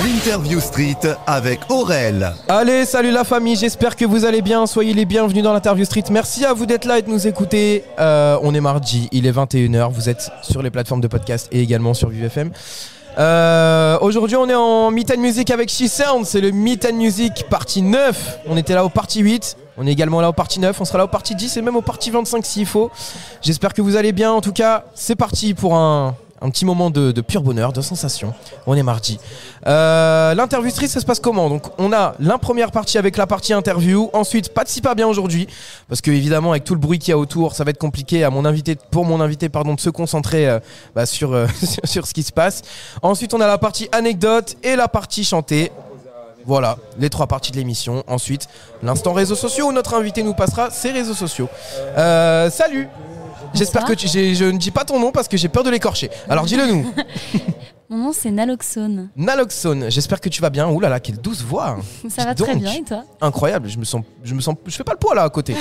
L'Interview Street avec Aurel. Allez, salut la famille, j'espère que vous allez bien. Soyez les bienvenus dans l'Interview Street. Merci à vous d'être là et de nous écouter. On est mardi, il est 21h. Vous êtes sur les plateformes de podcast et également sur Vive FM. Aujourd'hui, on est en Meet and Music avec She Sound. C'est le Meet and Music partie 9. On était là au partie 8. On est également là au partie 9. On sera là au partie 10 et même au partie 25 s'il faut. J'espère que vous allez bien. En tout cas, c'est parti pour un petit moment de pur bonheur, de sensation. On est mardi. L'interview street, ça se passe comment? Donc, on a la première partie avec la partie interview. Ensuite, pas de si pas bien aujourd'hui. Parce que, évidemment, avec tout le bruit qu'il y a autour, ça va être compliqué pour mon invité de se concentrer sur ce qui se passe. Ensuite, on a la partie anecdote et la partie chantée. Voilà, les trois parties de l'émission. Ensuite, l'instant réseaux sociaux où notre invité nous passera ses réseaux sociaux. Salut! J'espère que je ne dis pas ton nom parce que j'ai peur de l'écorcher. Alors dis-le nous. Mon nom c'est Naloxone. Naloxone, j'espère que tu vas bien. Ouh là là, quelle douce voix. Ça va très bien et toi? Incroyable, je fais pas le poids là à côté.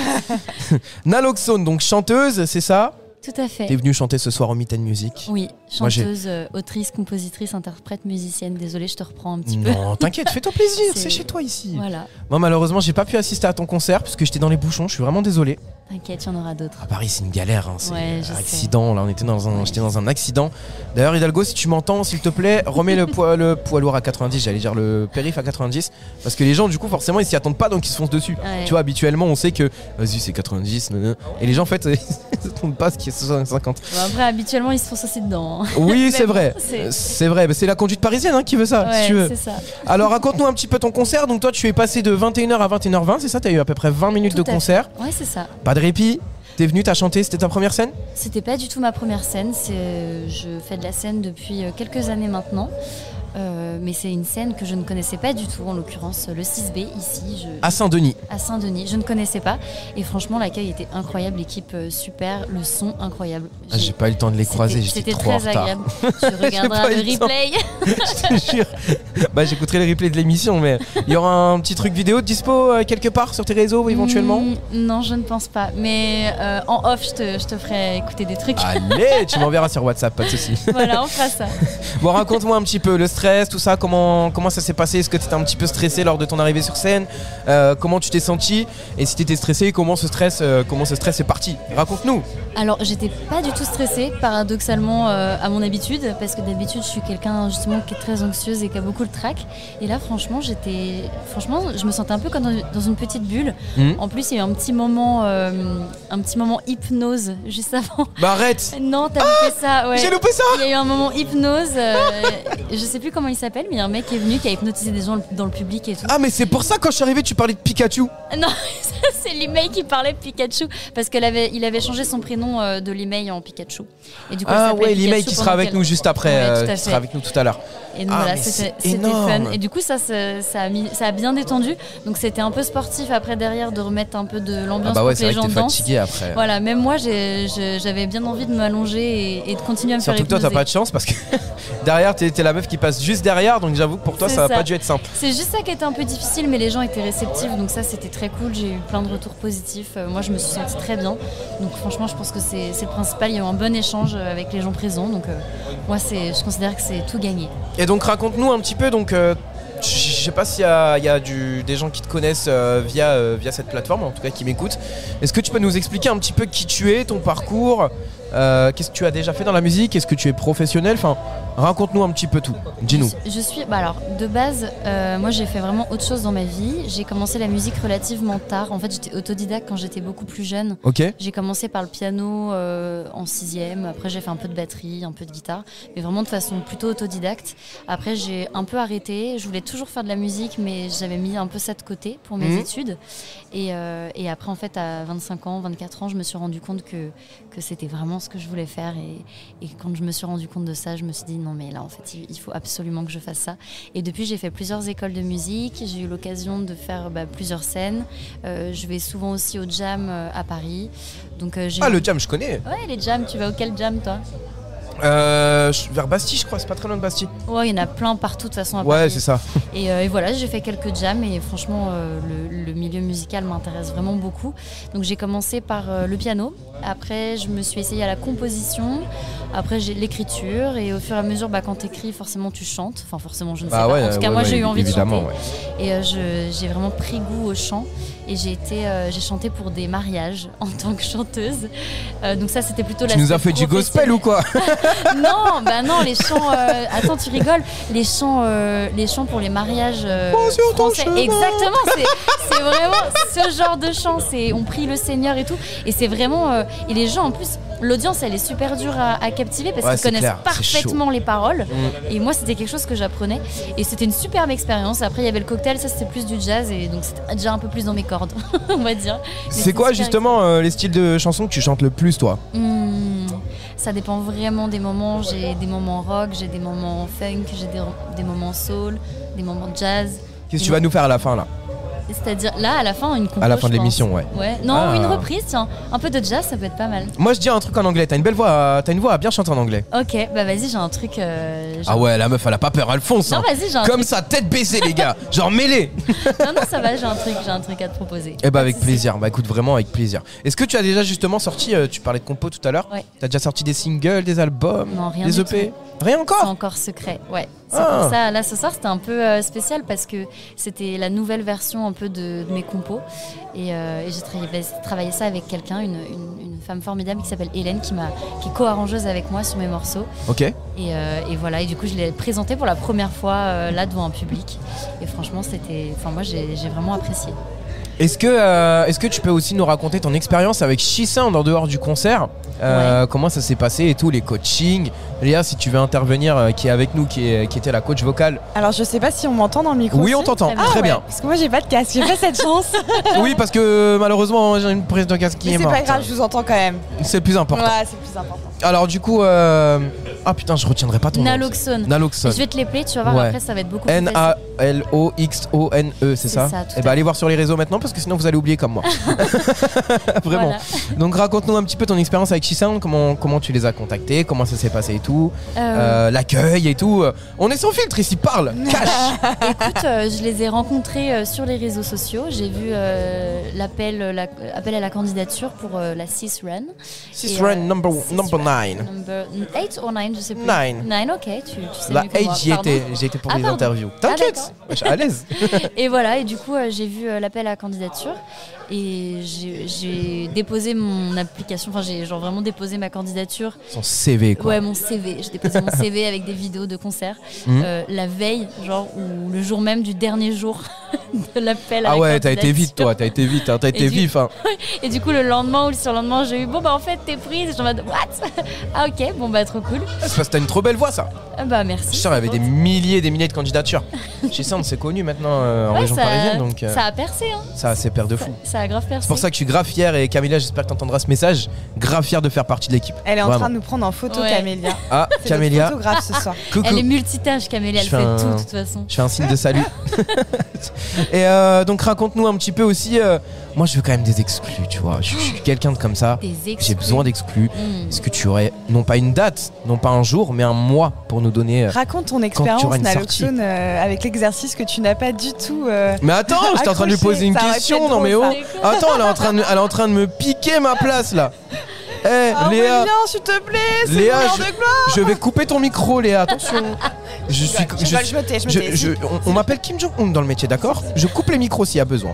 Naloxone, donc chanteuse, c'est ça? Tout à fait. T'es venue chanter ce soir au Meet and Music? Oui, chanteuse, autrice, compositrice, interprète, musicienne. Désolée, je te reprends un petit peu. Non, t'inquiète, fais-toi plaisir, c'est chez toi ici. Voilà. Moi malheureusement, j'ai pas pu assister à ton concert parce que j'étais dans les bouchons, je suis vraiment désolé. T'inquiète, il y en aura d'autres. À Paris, c'est une galère, hein. C'est ouais, un accident. Là, j'étais dans un accident. D'ailleurs, Hidalgo, si tu m'entends, s'il te plaît, remets le poids lourd à 90. J'allais dire le périph à 90. Parce que les gens, du coup, forcément, ils s'y attendent pas, donc ils se foncent dessus. Ouais. Tu vois, habituellement, on sait que vas-y, c'est 90. Et les gens, en fait, ils se trompent pas ce qui est 50. Bon, après, habituellement, ils se foncent aussi dedans. Hein. Oui, c'est vrai. C'est vrai. Mais c'est la conduite parisienne qui veut ça, ouais, si tu veux. C'est ça. Alors, raconte-nous un petit peu ton concert. Donc, toi, tu es passé de 21h à 21h20, c'est ça? T'as eu à peu près 20 minutes de concert. Ouais, c'est ça. Pas de répit. T'es venue, t'as chanté, c'était ta première scène? C'était pas du tout ma première scène, je fais de la scène depuis quelques années maintenant. Mais c'est une scène que je ne connaissais pas du tout, en l'occurrence le 6B ici. À Saint-Denis. À Saint-Denis, je ne connaissais pas. Et franchement, l'accueil était incroyable, l'équipe super, le son incroyable. J'ai pas eu le temps de les croiser, j'étais trop en retard. C'était très agréable. Tu regarderas le replay. Je te jure. J'écouterai le replay de l'émission, mais il y aura un petit truc vidéo de dispo quelque part sur tes réseaux éventuellement? Non, je ne pense pas. Mais en off, je te ferai écouter des trucs. Allez, tu m'enverras sur WhatsApp, pas de soucis. Voilà, on fera ça. Bon, raconte-moi un petit peu le stress, tout ça, comment ça s'est passé? Est-ce que tu étais un petit peu stressé lors de ton arrivée sur scène? Comment tu t'es senti? Et si tu étais stressé, comment ce stress est parti? Raconte-nous. Alors, j'étais pas du tout stressée, paradoxalement, à mon habitude, parce que d'habitude, je suis quelqu'un justement qui est très anxieuse et qui a beaucoup le trac. Et là, franchement, je me sentais un peu comme dans une petite bulle. En plus, il y a eu un petit moment hypnose juste avant. Bah arrête! Non, t'as loupé ça. Ouais. J'ai loupé ça! Il y a eu un moment hypnose. Je sais plus comment il s'appelle, mais il y a un mec qui est venu, qui a hypnotisé des gens dans le public et tout. Ah, mais c'est pour ça, quand je suis arrivé, tu parlais de Pikachu? Non, c'est l'email qui parlait de Pikachu, parce qu'il avait changé son prénom de l'email en Pikachu. Et du coup, l'email qui sera avec nous juste après, qui sera avec nous tout à l'heure. Et donc voilà, c'était fun. Et du coup, ça a bien détendu. Donc c'était un peu sportif après derrière de remettre un peu de l'ambiance pour que les gens dansent. Fatigué après. Voilà, même moi, j'avais bien envie de m'allonger et de continuer à me faire hypnoser. Surtout que toi, t'as pas de chance parce que derrière, t'es la meuf qui passe juste derrière. Donc j'avoue que pour toi, ça va pas dû être simple. C'est juste ça qui était un peu difficile, mais les gens étaient réceptifs. Donc ça, c'était très cool. J'ai eu plein de retours positifs. Moi, je me suis sentie très bien. Donc franchement, je pense que c'est le principal. Il y a eu un bon échange avec les gens présents. Donc moi, je considère que c'est tout gagné. Et donc raconte-nous un petit peu, donc je sais pas s'il y a des gens qui te connaissent via cette plateforme, en tout cas qui m'écoutent. Est-ce que tu peux nous expliquer un petit peu qui tu es, ton parcours, qu'est-ce que tu as déjà fait dans la musique, est-ce que tu es professionnel, enfin raconte-nous un petit peu tout, dis-nous. Alors de base, moi j'ai fait vraiment autre chose dans ma vie. J'ai commencé la musique relativement tard. En fait, j'étais autodidacte quand j'étais beaucoup plus jeune. Okay. J'ai commencé par le piano en 6e. Après, j'ai fait un peu de batterie, un peu de guitare, mais vraiment de façon plutôt autodidacte. Après, j'ai un peu arrêté. Je voulais toujours faire de la musique, mais j'avais mis un peu ça de côté pour mes études. Et après, en fait, à 25 ans, 24 ans, je me suis rendu compte que c'était vraiment ce que je voulais faire. Et quand je me suis rendu compte de ça, je me suis dit non, mais là, en fait, il faut absolument que je fasse ça. Et depuis, j'ai fait plusieurs écoles de musique. J'ai eu l'occasion de faire plusieurs scènes. Je vais souvent aussi au jam à Paris. Donc, le jam, je connais. Ouais, les jams. Tu vas auquel jam, toi? Vers Bastille, je crois, c'est pas très loin de Bastille. Ouais, il y en a plein partout de toute façon à Ouais, Paris. c'est ça. Et voilà, j'ai fait quelques jams et franchement, le milieu musical m'intéresse vraiment beaucoup. Donc j'ai commencé par le piano. Après, je me suis essayée à la composition. Après, j'ai l'écriture. Et au fur et à mesure, quand t'écris, forcément, tu chantes. Enfin, forcément, je ne sais pas. En tout cas, moi, j'ai eu envie de chanter. Ouais. Et j'ai vraiment pris goût au chant. Et j'ai chanté pour des mariages en tant que chanteuse. Donc ça, c'était plutôt la. Tu nous as fait du gospel ou quoi? Non, les chants. Attends, tu rigoles. Les chants pour les mariages français. Exactement, c'est vraiment ce genre de chant. On prie le Seigneur et tout. Et c'est vraiment. Et les gens, en plus, l'audience, elle est super dure à captiver parce qu'ils connaissent parfaitement les paroles. Et moi, c'était quelque chose que j'apprenais. Et c'était une superbe expérience. Après, il y avait le cocktail, ça c'était plus du jazz. Et donc, c'était déjà un peu plus dans mes cordes, on va dire. C'est quoi justement les styles de chansons que tu chantes le plus, toi? Ça dépend vraiment des moments. J'ai des moments rock, j'ai des moments funk, j'ai des moments soul, des moments jazz. Qu'est-ce que tu vas nous faire à la fin là? C'est-à-dire là à la fin une compo, à la fin de l'émission, ouais. Non, une reprise, tiens, un peu de jazz, ça peut être pas mal. Moi je dis un truc en anglais. T'as une voix à bien chanter en anglais. Ok, bah vas-y, j'ai un truc. Ah ouais, la meuf elle a pas peur, elle fonce. Non, vas-y, j'ai un comme truc. ça, tête baissée les gars, genre mêlée. Non, ça va, j'ai un truc à te proposer. Eh bah avec plaisir. Bah écoute, vraiment avec plaisir. Est-ce que tu as déjà justement sorti, tu parlais de compo tout à l'heure. Ouais. T'as déjà sorti des singles, des albums, non, rien des EP? tout. Rien encore? C'est encore secret, ouais. C'est pour ça, là ce soir c'était un peu spécial parce que c'était la nouvelle version un peu de mes compos. Et j'ai travaillé ça avec quelqu'un, une femme formidable qui s'appelle Hélène qui est co-arrangeuse avec moi sur mes morceaux. Ok. Et voilà, et du coup je l'ai présenté pour la première fois là devant un public. Et franchement moi j'ai vraiment apprécié. Est-ce que tu peux aussi nous raconter ton expérience avec She-Sound en dehors du concert? Comment ça s'est passé et tout, les coachings? Léa, si tu veux intervenir, qui est avec nous, qui était la coach vocale. Alors je sais pas si on m'entend dans le micro. Oui, on t'entend, très bien. Parce que moi j'ai pas de casque, j'ai pas cette chance. Oui, parce que malheureusement j'ai une prise de casque qui est morte. C'est pas grave, je vous entends quand même. C'est le plus important. Ouais, c'est le plus important. Alors du coup, ah putain, je retiendrai pas ton nom. Naloxone. Naloxone. Je vais te l'épeler, tu vas voir, après ça va être beaucoup plus facile. Naloxone, c'est ça? Et bah allez voir sur les réseaux maintenant parce que sinon vous allez oublier comme moi. Vraiment. Voilà. Donc raconte-nous un petit peu ton expérience avec She-Sound, comment tu les as contactés, comment ça s'est passé et tout, l'accueil et tout. On est sans filtre ici, parle, cache. Écoute, je les ai rencontrés sur les réseaux sociaux. J'ai vu l'appel à la candidature pour la Cis Run. Cis Run number 9. Number 8 ou 9, je sais plus. 9. 9, ok, tu sais la mieux que moi. J'ai été pour les interviews. T'inquiète, à l'aise. Et voilà, et du coup, j'ai vu l'appel à la candidature et j'ai déposé mon application, enfin j'ai vraiment déposé ma candidature. Son CV quoi. Ouais, mon CV. J'ai déposé mon CV avec des vidéos de concert la veille, genre, ou le jour même du dernier jour de l'appel à la candidature. Ah ouais, t'as été vite toi, t'as été vif. Hein. Et du coup, le lendemain ou le surlendemain, j'ai eu en fait, t'es prise. Je me dis, what? Ah ok, trop cool. C'est parce que t'as une trop belle voix ça. Bah merci. Je sais, il y avait des milliers de candidatures. She-Sound, c'est connu maintenant en région parisienne. Donc, ça a percé, hein. Ça c'est paire de fou. Ça a grave percé. C'est pour ça que je suis grave fier et Camélia, j'espère que t'entendras ce message. Grave fier de faire partie de l'équipe. Elle est en train de nous prendre en photo, Camélia. Ah, Camélia. C'est photographe ce soir. Coucou. Elle est multitâche, Camélia, elle fait tout de toute façon. Je fais un signe de salut. Et donc raconte-nous un petit peu aussi. Moi, je veux quand même des exclus, tu vois. Je suis quelqu'un de comme ça. J'ai besoin d'exclus. Est-ce que tu aurais, non pas une date, non pas un jour, mais un mois pour nous donner. Raconte ton expérience, Naloxone, avec l'exercice que tu n'as pas du tout. Mais attends, j'étais en train de lui poser une question. Non, mais oh. Attends, elle est en train de me piquer ma place là. Léa, s'il te plaît, c'est Léa, l'heure de gloire. Je vais couper ton micro, Léa. Attention. On m'appelle Kim Jong-un dans le métier, d'accord? Je coupe les micros s'il y a besoin.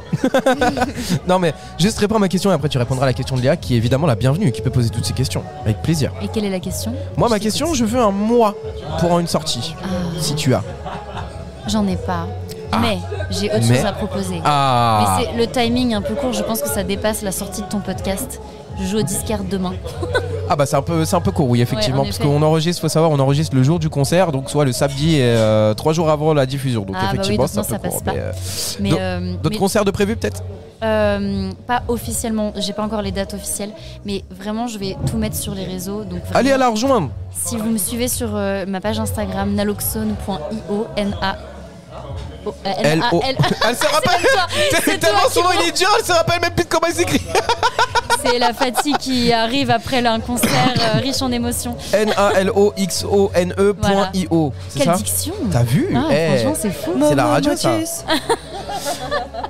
Non, mais juste réponds à ma question et après tu répondras à la question de Léa, qui est évidemment la bienvenue et qui peut poser toutes ces questions avec plaisir. Et quelle est la question? Moi, ma question, je veux un mois pour une sortie, si tu as. J'en ai pas. Mais j'ai autre chose à proposer. Mais c'est le timing un peu court. Je pense que ça dépasse la sortie de ton podcast. Je joue au disquaire demain. Ah bah c'est un peu court, oui, effectivement, parce qu'on enregistre, faut savoir, on enregistre le jour du concert, donc soit le samedi et 3 jours avant la diffusion, donc effectivement bah oui, c'est un peu court. Mais d'autres concerts de prévus peut-être? Pas officiellement, j'ai pas encore les dates officielles, mais vraiment je vais tout mettre sur les réseaux. Donc vraiment, allez à la rejoindre. Si vous me suivez sur ma page Instagram naloxone.io, L-O. Elle se rappelle. Tellement son nom il est dur, elle se rappelle même plus de comment il s'écrit. C'est la fatigue qui arrive après un concert riche en émotions. NALOXONE.io. Voilà. C'est quelle ça diction. T'as vu? Franchement, c'est fou. C'est la radio, ça.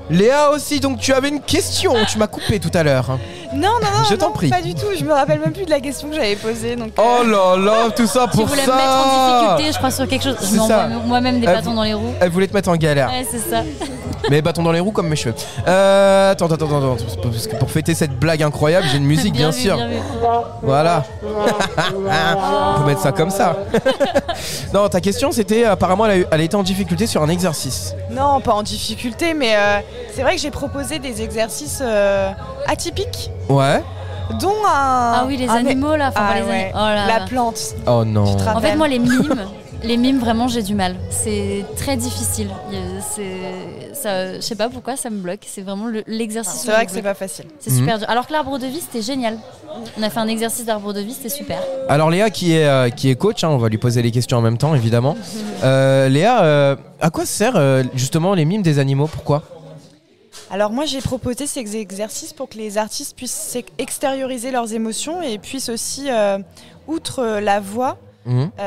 Léa aussi, donc tu avais une question. Tu m'as coupé tout à l'heure. Non, je t'en prie. Pas du tout. Je me rappelle même plus de la question que j'avais posée. Donc, Oh là là, tout ça pour ça. Tu voulais me mettre en difficulté, je crois, sur quelque chose. Je m'envoie moi-même des bâtons dans les roues. Elle voulait te mettre en galère. Ouais, c'est ça. Mais bâtons dans les roues comme mes cheveux. Attends. Parce que pour fêter cette blague incroyable, j'ai une musique, bien sûr. Bien vu. Voilà. On peut mettre ça comme ça. Non, ta question, c'était apparemment, elle était en difficulté sur un exercice. Non, pas en difficulté, mais c'est vrai que j'ai proposé des exercices atypiques. Ouais. Dont un. Ah oui, les animaux là. Ouais. Oh là. La plante. Oh non. En fait, moi, les mimes, vraiment, j'ai du mal. C'est très difficile. Je sais pas pourquoi ça me bloque. C'est vraiment l'exercice. C'est vrai que c'est pas facile. C'est super dur. Alors que l'arbre de vie, c'était génial. On a fait un exercice d'arbre de vie, c'était super. Alors Léa, qui est coach, on va lui poser les questions en même temps, évidemment. Léa, à quoi sert justement les mimes des animaux? Pourquoi? Alors moi j'ai proposé ces exercices pour que les artistes puissent extérioriser leurs émotions et puissent aussi, outre la voix,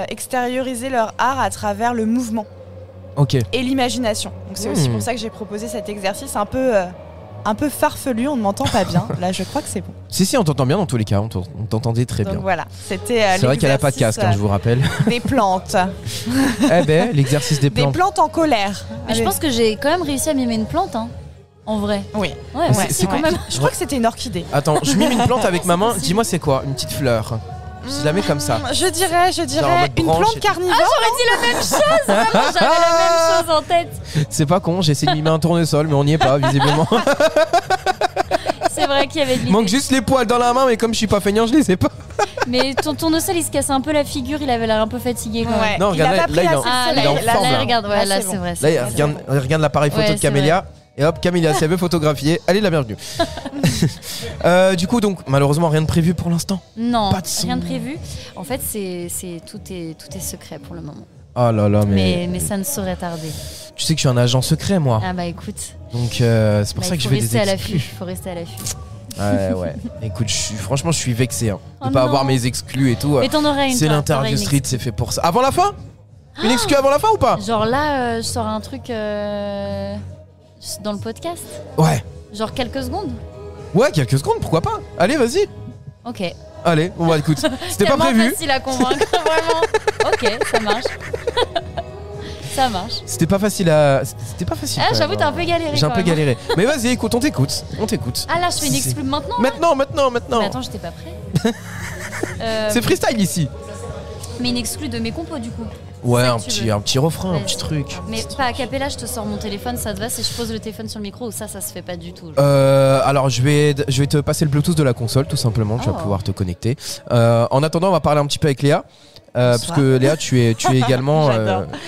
extérioriser leur art à travers le mouvement et l'imagination. Donc c'est aussi pour ça que j'ai proposé cet exercice un peu farfelu, on ne m'entend pas bien. Là je crois que c'est bon. Si, on t'entend bien dans tous les cas, on t'entendait très bien. Donc voilà, c'était c'est vrai qu'elle n'a pas de casque, je vous rappelle. Des plantes. L'exercice des plantes. Des plantes en colère. Mais je pense que j'ai quand même réussi à mimer une plante, hein. En vrai. Oui. Ouais, c'est quand même. Je crois que c'était une orchidée. Attends, je mime une plante avec ma main. Dis-moi c'est quoi? Une petite fleur. Je la mets comme ça. Je dirais une plante carnivore. Ah, j'aurais dit la même chose. Vraiment, j'avais la même chose en tête. C'est pas con. J'ai essayé de mimer un tournesol, mais on n'y est pas visiblement. C'est vrai qu'il y avait de l'idée. Manque juste les poils dans la main, mais comme je suis pas feignant, je les ai pas. Mais ton tournesol, il se cassait un peu la figure. Il avait l'air un peu fatigué quand même. Ouais. Non, regarde, là, il est en forme. Là, regarde, ouais, là, c'est c'est vrai. Là, regarde l'appareil photo de Camélia. Et hop, Camélia, si elle veut photographier, elle est la bienvenue. Du coup, donc, malheureusement, rien de prévu pour l'instant. Non, pas de son. rien de prévu. En fait, tout est secret pour le moment. Oh là là, mais ça ne saurait tarder. Tu sais que je suis un agent secret, moi. Ah bah écoute. Donc, c'est pour ça que je vais des exclus. Il faut rester à l'affût. Ouais. Écoute, franchement, je suis vexé de pas avoir mes exclus et tout. Mais t'en auras une. C'est l'interview street, c'est fait pour ça. Avant la fin? Une exclue avant la fin ou pas? Genre là, je sors un truc dans le podcast. Ouais. Genre quelques secondes. Ouais, quelques secondes, pourquoi pas? Allez, vas-y. Ok. Allez, on va écoute. C'était pas prévu. C'est facile à convaincre, vraiment. Ok, ça marche. Ça marche. C'était pas facile. Ah, j'avoue, t'as un peu galéré. J'ai un peu galéré. Mais vas-y, écoute, on t'écoute. Ah là, je fais une exclue maintenant. Maintenant. Mais attends, j'étais pas prêt. C'est freestyle ici. Mais une exclue de mes compos du coup. Ouais, un petit refrain, un petit truc. Mais pas a cappella, je te sors mon téléphone, ça te va si je pose le téléphone sur le micro ou ça se fait pas du tout? Alors je vais te passer le Bluetooth de la console tout simplement, tu vas pouvoir te connecter. En attendant, on va parler un petit peu avec Léa. Parce que Léa, tu es également,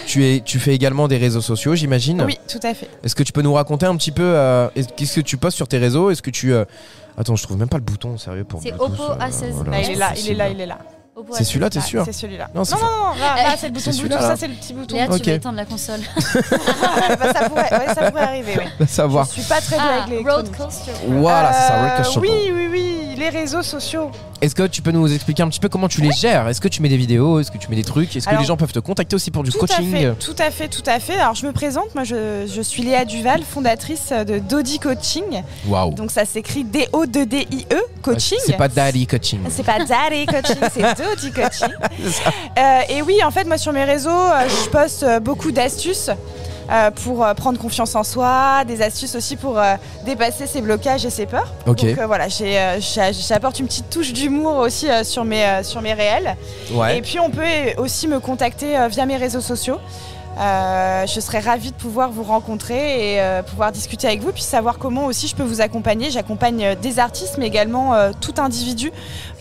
tu fais également des réseaux sociaux, j'imagine. Oui, tout à fait. Est-ce que tu peux nous raconter un petit peu qu'est-ce que tu postes sur tes réseaux? Est-ce que tu attends, je trouve même pas le bouton, sérieux pour. C'est Oppo A16. Voilà, il est là. C'est celui-là, t'es sûr? C'est celui-là. Non, là c'est le bouton Bluetooth, ça c'est le petit bouton. Léa, tu veux éteindre la console? Ça pourrait arriver, oui. Savoir. Je suis pas très douée avec les Road Coaster. Voilà, c'est ça, Road Coaster. Oui, les réseaux sociaux. Est-ce que tu peux nous expliquer un petit peu comment tu les gères? Est-ce que tu mets des vidéos? Est-ce que tu mets des trucs? Est-ce que les gens peuvent te contacter aussi pour du coaching? Tout à fait. Alors je me présente, moi je suis Léa Duval, fondatrice de Dodi Coaching. Waouh. Donc ça s'écrit D-O-D-D-I-E Coaching. C'est pas Daddy Coaching. C'est pas Daddy Coaching, c'est Dodi Coaching. Et oui, en fait, moi sur mes réseaux, je poste beaucoup d'astuces. Pour prendre confiance en soi, des astuces aussi pour dépasser ses blocages et ses peurs. Okay. Donc voilà, j'apporte une petite touche d'humour aussi sur mes réels. Ouais. Et puis on peut aussi me contacter via mes réseaux sociaux. Je serais ravie de pouvoir vous rencontrer et pouvoir discuter avec vous, puis savoir comment aussi je peux vous accompagner. J'accompagne des artistes, mais également tout individu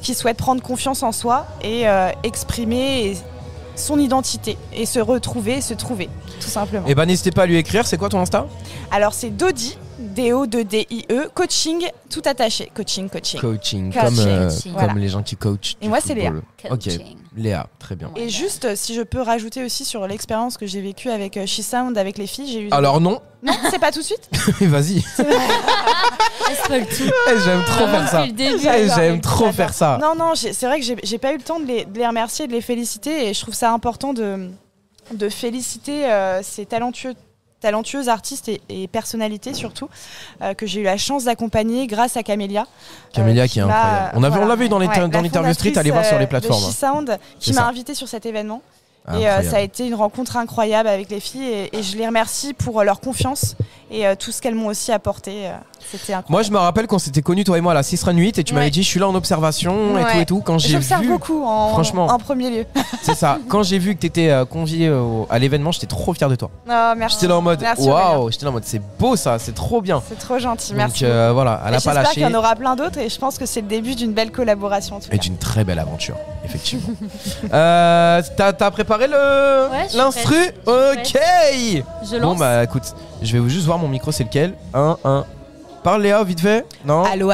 qui souhaite prendre confiance en soi et exprimer son identité et se retrouver, se trouver, tout simplement. Et n'hésitez pas à lui écrire, c'est quoi ton Insta? Alors c'est Dodi, DODDIE, coaching, tout attaché. Coaching. Coaching, Voilà. comme les gens qui coachent. Et moi, c'est Léa. Ok, Léa, très bien. Et juste, si je peux rajouter aussi sur l'expérience que j'ai vécue avec She Sound, avec les filles, j'ai eu... Alors non. Non, c'est pas tout de suite. Vas-y. Elle spoil tout. J'aime trop faire ça. Depuis le début. J'aime trop faire ça. Non, c'est vrai que j'ai pas eu le temps de les remercier, de les féliciter, et je trouve ça important de féliciter ces talentueuses artistes et personnalités surtout, que j'ai eu la chance d'accompagner grâce à Camélia. Camélia qui est incroyable. On l'a vu dans l'Interview Street, allez voir sur les plateformes. De She Sound, qui m'a invité sur cet événement. Et ça a été une rencontre incroyable avec les filles, et je les remercie pour leur confiance et tout ce qu'elles m'ont aussi apporté. C'était incroyable. Moi je me rappelle qu'on s'était connus toi et moi à la 6 Run 8 et tu m'avais dit je suis là en observation et tout. Quand j'ai j'observe vu, beaucoup en premier lieu. C'est ça. Quand j'ai vu que tu étais convié à l'événement, j'étais trop fier de toi. Oh, merci. J'étais là en mode Merci, waouh, j'étais là en mode c'est beau ça, c'est trop bien. C'est trop gentil, Donc merci. voilà, elle a pas J'espère lâché. qu'il y en aura plein d'autres, et je pense que c'est le début d'une belle collaboration en tout cas. Et d'une très belle aventure, effectivement. T'as préparé Ouais, je suis l'instru? prête. Ok. Je lance. Bon bah écoute, je vais juste voir mon micro, c'est lequel? 1. Parle Léa, vite fait. Non. Allô.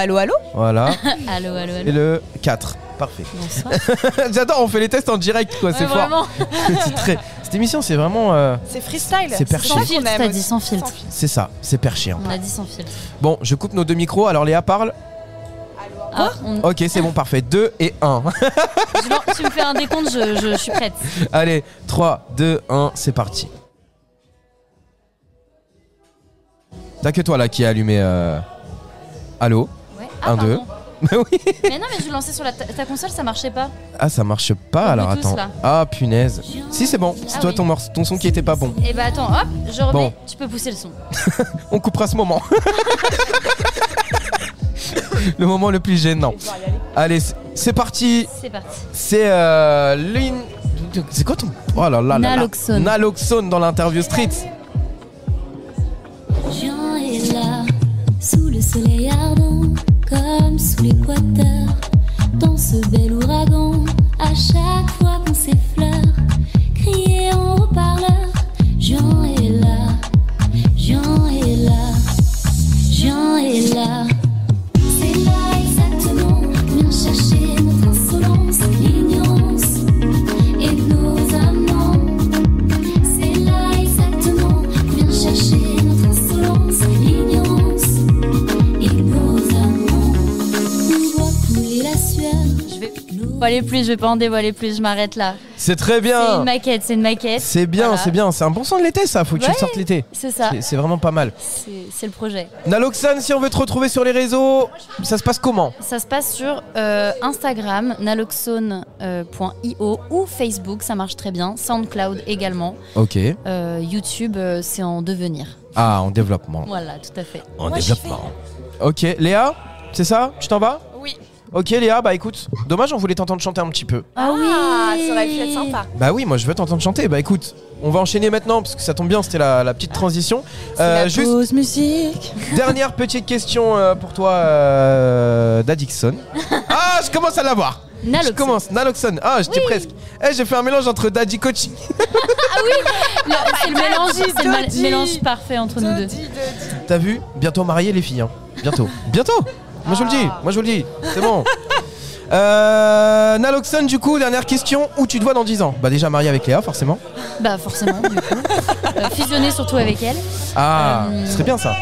Voilà. Allô. Et le 4. Parfait. Bonsoir. J'adore, on fait les tests en direct quoi, c'est fort. Vraiment. Cette émission c'est vraiment... C'est freestyle. C'est perché. Sans filtre, t'as dit sans filtre. C'est ça, c'est perché. Hein. On a dit sans filtre. Bon, je coupe nos deux micros, alors Léa parle. Ah, Ok, c'est bon, parfait. 2 et 1. tu me fais un décompte, je suis prête. Allez, 3, 2, 1, c'est parti. T'as que toi là qui est allumé. Allô? Ouais. 1, 2. Mais oui. Mais non, mais je lançais sur ta console, ça marchait pas. Ah, ça marche pas alors Bluetooth, attends. là. Ah, punaise. Si, c'est bon. C'est toi oui. ton son qui était pas bon. Et bah attends, hop, je remets. Bon. Tu peux pousser le son. On coupera ce moment. Le moment le plus gênant. Allez, c'est parti. C'est parti. C'est c'est quoi ton... Oh là là là. Naloxone. Naloxone dans l'Interview Street. Jean est là, sous le soleil ardent, comme sous l'équateur, dans ce bel ouragan. À chaque fois qu'on s'effleure, crier en haut-parleur. Jean est là, Jean est là, Jean est là. C'est là exactement, viens chercher notre insolence, l'ignorance et nos amants. C'est là exactement, viens chercher notre insolence, l'ignorance et nos amants. On voit couler la sueur. Je vais dévoiler plus, je vais pas en dévoiler plus, je m'arrête là. C'est très C'est bien. une maquette, c'est une maquette. C'est bien, Voilà. c'est bien. C'est un bon son de l'été ça. Faut que tu le Ouais. sortes l'été. C'est ça. C'est vraiment pas mal. C'est le projet. Naloxone, si on veut te retrouver sur les réseaux, ça se passe comment? Ça se passe sur Instagram, naloxone.io ou Facebook, ça marche très bien. SoundCloud également. Ok. YouTube, c'est en devenir. Ah, en développement. Voilà, tout à fait. En Moi, développement. Ok, Léa, c'est ça? Tu t'en vas? Oui. Ok Léa, bah écoute, dommage on voulait t'entendre chanter un petit peu. Ah oui, ça aurait pu être sympa. Bah oui, moi je veux t'entendre chanter. Bah écoute, on va enchaîner maintenant parce que ça tombe bien, c'était la petite transition. Juste Pause musique. dernière petite question pour toi, Dadixon. Ah, je commence à l'avoir. Naloxone. Je commence, Naloxone. Ah, j'étais presque. J'ai fait un mélange entre Daddy Coaching. C'est le mélange, c'est le Dodi. mélange parfait entre nous deux. T'as vu? Bientôt mariés les filles. Hein. Bientôt. Bientôt. Moi je vous le dis. C'est bon. Naloxone, du coup, dernière question. Où tu te vois dans 10 ans? Bah déjà marié avec Léa, forcément. Bah forcément, du coup. Fusionner surtout avec elle. Ah, ce serait bien ça.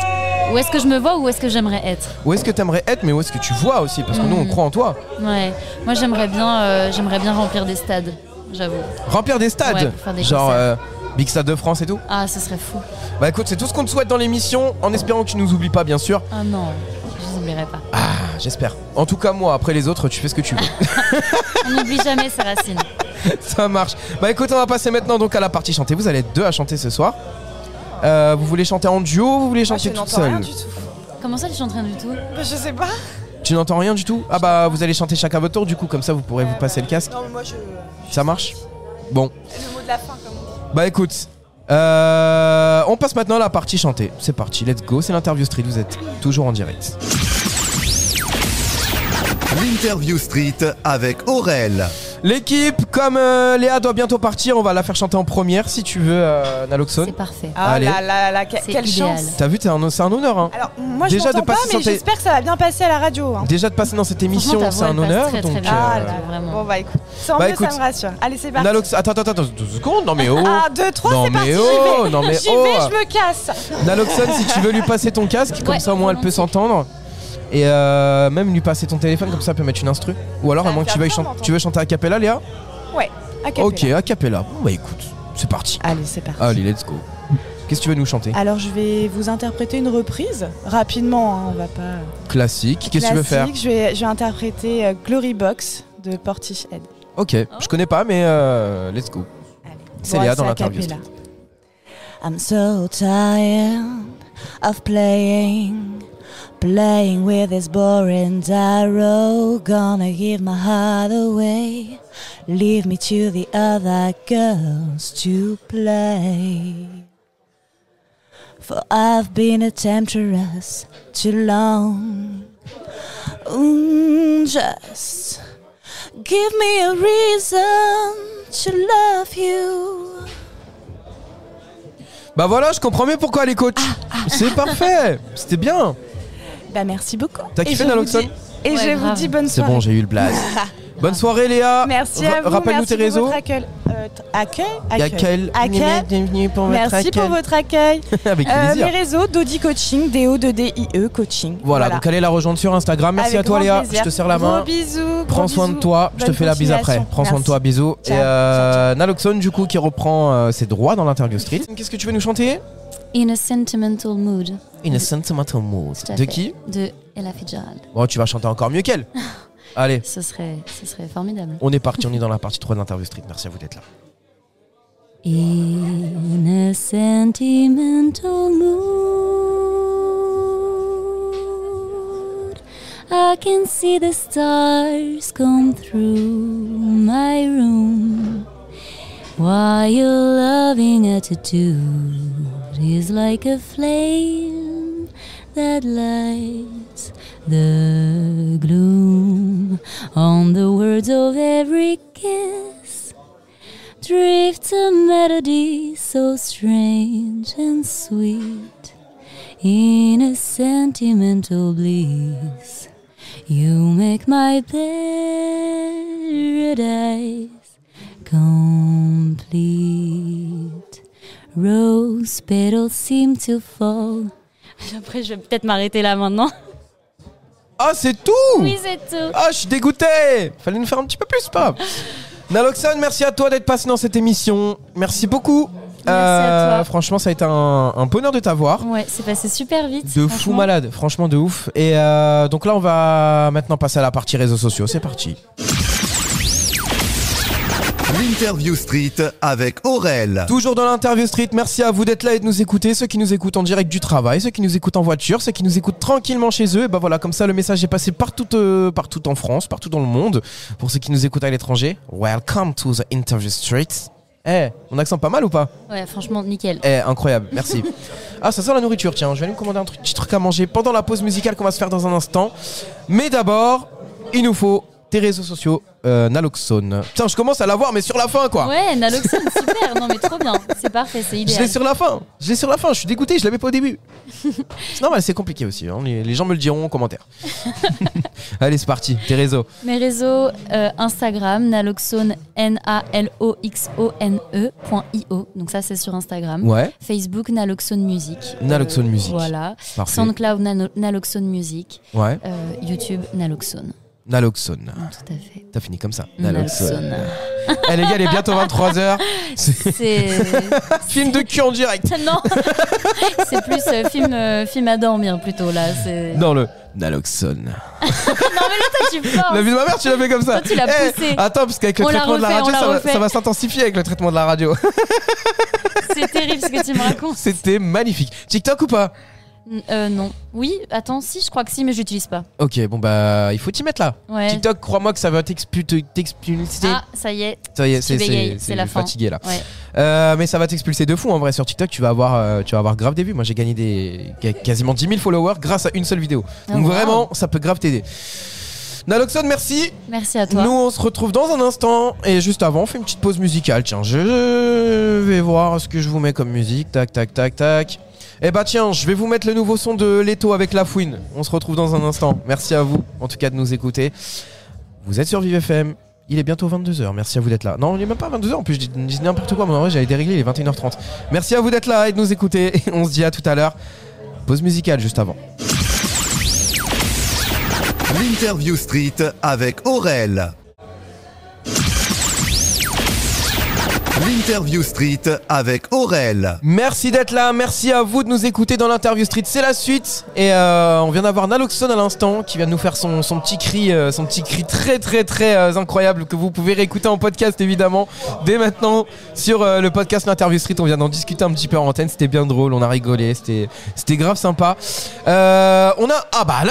Où est-ce que je me vois, où est-ce que j'aimerais être? Où est-ce que t'aimerais être, mais où est-ce que tu vois aussi? Parce que nous, on croit en toi. Ouais, moi j'aimerais bien remplir des stades, j'avoue. Remplir des stades. Ouais, pour faire des genre concerts. Big Stade de France et tout. Ah, ce serait fou. Bah écoute, c'est tout ce qu'on te souhaite dans l'émission, en espérant que tu nous oublies pas, bien sûr. Ah non, je vous oublierai pas. Ah, j'espère. En tout cas, moi, après les autres, tu fais ce que tu veux. On n'oublie jamais ses racines. Ça marche. Bah écoute, on va passer maintenant donc à la partie chantée. Vous allez être deux à chanter ce soir. Vous voulez chanter en duo ou vous voulez Moi, chanter je toute n'entends rien seule? du tout. Comment ça, tu chantes rien du tout? Je sais pas. Tu n'entends rien du tout? Ah bah vous allez chanter chacun votre tour, du coup, comme ça vous pourrez vous passer le casque. Non, mais moi je. Ça marche? Bon. Le mot de la fin, comme on dit. Bah écoute, on passe maintenant à la partie chantée. C'est parti, let's go, c'est l'Interview Street, vous êtes toujours en direct. L'Interview Street avec Aurel. L'équipe, comme Léa doit bientôt partir, on va la faire chanter en première si tu veux, Naloxone. C'est parfait. Ah Allez. là, C'est quelle idéal. chance. T'as vu, c'est un honneur. Hein. Alors, moi, Déjà, je de m'entends pas, passer mais sur tes- j'espère que ça va bien passer à la radio. Hein. Déjà de passer dans cette émission, Franchement, ta c'est voix, un elle passe honneur. très, très Donc, bien. Ah là, Vraiment. bon bah écoute, tant Bah, mieux, écoute, ça me rassure. Allez, c'est parti. Naloxone, attends, 2 secondes. Non mais oh. Ah, 2, 3, Non, c'est parti, mais j'y oh, vais. non, mais J'y oh. vais, je me casse. Naloxone, si tu veux lui passer ton casque, comme Ouais, ça au moins elle peut volontiers. s'entendre. Et même lui passer ton téléphone, comme ça elle peut mettre une instru. Ou alors, à moins que tu veuilles tu veux chanter a cappella, Léa? Ouais, à cappella. Ok, a cappella. Bon bah écoute, c'est parti. Allez, c'est parti. Allez, let's go. Qu'est-ce que tu veux nous chanter? Alors, je vais vous interpréter une reprise, rapidement, hein, on va pas... Classique. Qu'est-ce que tu veux faire? Classique, je vais interpréter Glory Box de Portishead. Ok, je connais pas, mais let's go. Allez. C'est Léa dans à l'interview. cappella. I'm so tired of playing with this boring arrow. Gonna give my heart away. Leave me to the other girls to play. For I've been a temptress too long. Just give me a reason to love you. Bah voilà, je comprends mieux pourquoi elle est coach. C'est parfait. C'était bien. Bah merci beaucoup. T'as Et kiffé, je vous Naloxone? dis- Et Ouais, je vous grave. dis bonne C'est soirée. bon, j'ai eu le blaze. Bonne soirée, Léa. Merci à vous. Rappelle-nous merci tes pour réseaux. votre accueil. Accueil. Bienvenue pour votre Merci pour accueil. votre accueil. Avec Mes plaisir. réseaux, Dodi Coaching, DODDIE Coaching. Voilà, donc allez la rejoindre sur Instagram. Merci Avec à toi, grand Léa. plaisir. Je te serre la main. Gros bisous. Prends soin de toi. Je te fais la bise après. Prends soin de toi. Bisous. Ciao. Et Naloxone, du coup, qui reprend ses droits dans l'interview street. Qu'est-ce que tu veux nous chanter? In a sentimental mood. In a sentimental mood. Tout à De fait. qui? De Ella Fitzgerald. Bon, tu vas chanter encore mieux qu'elle. Allez, Ce serait formidable. on est parti. On est dans la partie 3 de l'interview street. Merci à vous d'être là. In a sentimental mood, I can see the stars come through my room, while your loving attitude is like a flame that lights the gloom. On the words of every kiss drifts a melody so strange and sweet. In a sentimental bliss, you make my paradise complete. Rose petals seem to fall. Après, je vais peut-être m'arrêter là maintenant. Ah, c'est tout. Oui, c'est tout. Ah, je suis dégoûté. Fallait nous faire un petit peu plus, pas. Naloxone, merci à toi d'être passé dans cette émission. Merci beaucoup. Merci à toi. Franchement, ça a été un bonheur de t'avoir. Ouais, c'est passé super vite. De fou franchement. malade, franchement de ouf. Et donc là, on va maintenant passer à la partie réseaux sociaux. C'est parti. L'Interview Street avec Aurel. Toujours dans l'interview street, merci à vous d'être là et de nous écouter. Ceux qui nous écoutent en direct du travail, ceux qui nous écoutent en voiture, ceux qui nous écoutent tranquillement chez eux. Et bah voilà, comme ça le message est passé partout en France, partout dans le monde. Pour ceux qui nous écoutent à l'étranger, welcome to the interview street. Eh, mon accent pas mal ou pas? Ouais, franchement, nickel. Eh, incroyable, merci. Ah, ça sent la nourriture, tiens, je vais aller me commander un petit truc à manger pendant la pause musicale qu'on va se faire dans un instant. Mais d'abord, il nous faut tes réseaux sociaux, Naloxone. Putain, je commence à l'avoir, mais sur la fin, quoi. Ouais, Naloxone, super. Non, mais trop bien. C'est parfait, c'est Je idéal. l'ai sur la fin. Je suis dégoûté, je l'avais pas au début. C'est normal, c'est compliqué aussi. Hein. Les gens me le diront en commentaire. Allez, c'est parti, tes réseaux. Mes réseaux, Instagram, Naloxone, NALOXONE.io. Donc ça, c'est sur Instagram. Ouais, Facebook, Naloxone Music. Naloxone Music. Voilà. parfait. SoundCloud, Naloxone Music. Ouais, YouTube, Naloxone. Naloxone. Tout à fait. T'as fini comme ça. Naloxone. Eh les gars, il est bientôt 23h. C'est... Film de cul en direct. Non, c'est plus film à dormir plutôt là. C'est... Dans le Naloxone. Non mais là toi tu forces. La vie de ma mère, tu l'as fait comme ça. Toi, tu l'as Eh, poussé. Attends, parce qu'avec le On la traitement de la refait, radio, on la refait. ça va s'intensifier avec le traitement de la radio. C'est terrible ce que tu me racontes. C'était magnifique. TikTok ou pas? Non. Oui, attends, si, je crois que si, mais je l'utilise pas. Ok, bon bah, il faut t'y mettre là. Ouais. TikTok, crois-moi que ça va t'expulser. Ah, ça y est. Ça y est, tu bégayes, c'est la fin. fatigué là. Ouais. Mais ça va t'expulser de fou en vrai sur TikTok. Tu vas avoir grave des vues. Moi j'ai gagné quasiment 10 000 followers grâce à une seule vidéo. Oh, Donc wow. vraiment, ça peut grave t'aider. Naloxone, merci. Merci à toi. Nous, on se retrouve dans un instant. Et juste avant, on fait une petite pause musicale. Tiens, je vais voir ce que je vous mets comme musique. Tac, tac, tac, tac. Eh bah tiens, je vais vous mettre le nouveau son de Leto avec La Fouine. On se retrouve dans un instant. Merci à vous, en tout cas, de nous écouter. Vous êtes sur Vive FM. Il est bientôt 22h. Merci à vous d'être là. Non, il est même pas 22h. En plus, je dis n'importe quoi. Mais en vrai, j'avais déréglé. Il est 21h30. Merci à vous d'être là et de nous écouter. Et on se dit à tout à l'heure. Pause musicale juste avant. L'Interview Street avec Aurel. L'Interview Street avec Aurel. Merci d'être là, merci à vous de nous écouter dans l'Interview Street. C'est la suite et on vient d'avoir Naloxone à l'instant qui vient de nous faire son petit cri très très très incroyable que vous pouvez réécouter en podcast évidemment dès maintenant sur le podcast l'Interview Street. On vient d'en discuter un petit peu en antenne, c'était bien drôle, on a rigolé, c'était grave sympa. Là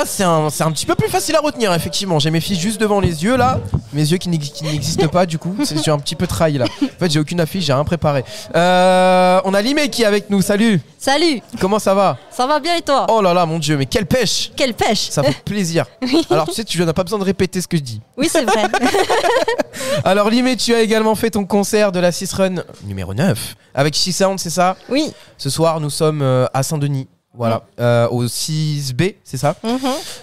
c'est un petit peu plus facile à retenir effectivement. J'ai mes fiches juste devant les yeux là, mes yeux qui n'existent pas du coup. J'ai un petit peu trahi là. En fait j'ai aucune affiche, j'ai rien préparé. On a Limé qui est avec nous, salut. Salut. Comment ça va? Ça va bien et toi? Oh là là mon dieu, mais quelle pêche. Quelle pêche. Ça fait plaisir. Alors tu sais, tu n'as pas besoin de répéter ce que je dis. Oui c'est vrai. Alors Limé, tu as également fait ton concert de la 6 Run numéro 9 avec She Sound, c'est ça? Oui. Ce soir nous sommes à Saint-Denis. Voilà, au 6B, c'est ça.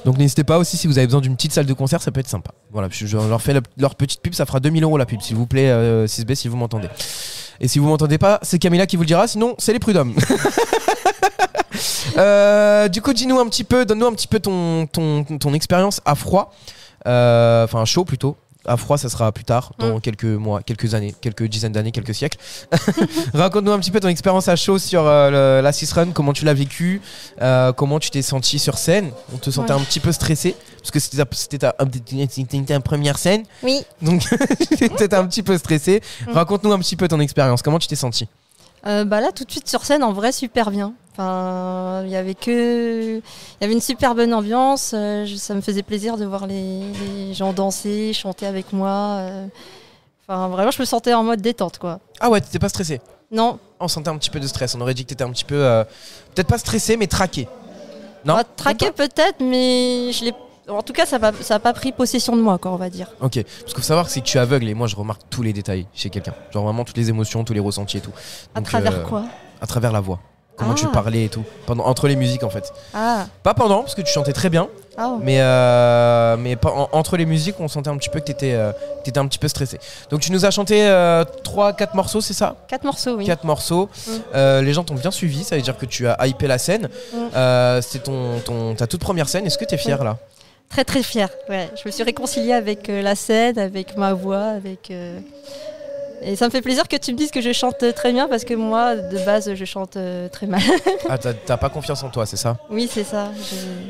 Donc n'hésitez pas aussi si vous avez besoin d'une petite salle de concert, ça peut être sympa. Voilà, je leur fais leur petite pub, ça fera 2000 € la pub, s'il vous plaît, 6B si vous m'entendez. Et si vous m'entendez pas, c'est Camilla qui vous le dira, sinon c'est les prud'hommes. Du coup, donne-nous un petit peu ton expérience à froid, enfin chaud plutôt. À froid, ça sera plus tard, dans quelques mois, quelques années, quelques dizaines d'années, quelques siècles. Raconte-nous un petit peu ton expérience à chaud sur la 6 Run, comment tu l'as vécu, comment tu t'es senti sur scène. On te sentait un petit peu stressé, parce que c'était ta première scène. Oui. Donc, tu étais un petit peu stressé. Raconte-nous un petit peu ton expérience, comment tu t'es senti? Là, tout de suite sur scène, en vrai, super bien. Enfin, il y avait une super bonne ambiance. Ça me faisait plaisir de voir les gens danser, chanter avec moi. Enfin, vraiment, je me sentais en mode détente, quoi. Ah ouais, t'étais pas stressé? Non. On sentait un petit peu de stress. On aurait dit que t'étais un petit peu, peut-être pas stressé, mais traqué. Non. Traqué peut-être, mais en tout cas, ça a pas pris possession de moi, quoi, on va dire. Ok, parce qu'il faut savoir que c'est que tu es aveugle et moi je remarque tous les détails chez quelqu'un. Genre vraiment toutes les émotions, tous les ressentis et tout. Donc, à travers quoi? À travers la voix. Comment tu parlais et tout. Entre les musiques en fait. Ah. Pas pendant, parce que tu chantais très bien. Oh. Mais entre les musiques, on sentait un petit peu que t'étais un petit peu stressé. Donc tu nous as chanté 3-4 morceaux, c'est ça? 4 morceaux, oui. 4 morceaux. Les gens t'ont bien suivi, ça veut dire que tu as hypé la scène. C'est ta toute première scène. Est-ce que t'es fière là? Très très fière, ouais. Je me suis réconciliée avec la scène, avec ma voix, et ça me fait plaisir que tu me dises que je chante très bien parce que moi, de base, je chante très mal. Ah, t'as pas confiance en toi, c'est ça? Oui, c'est ça.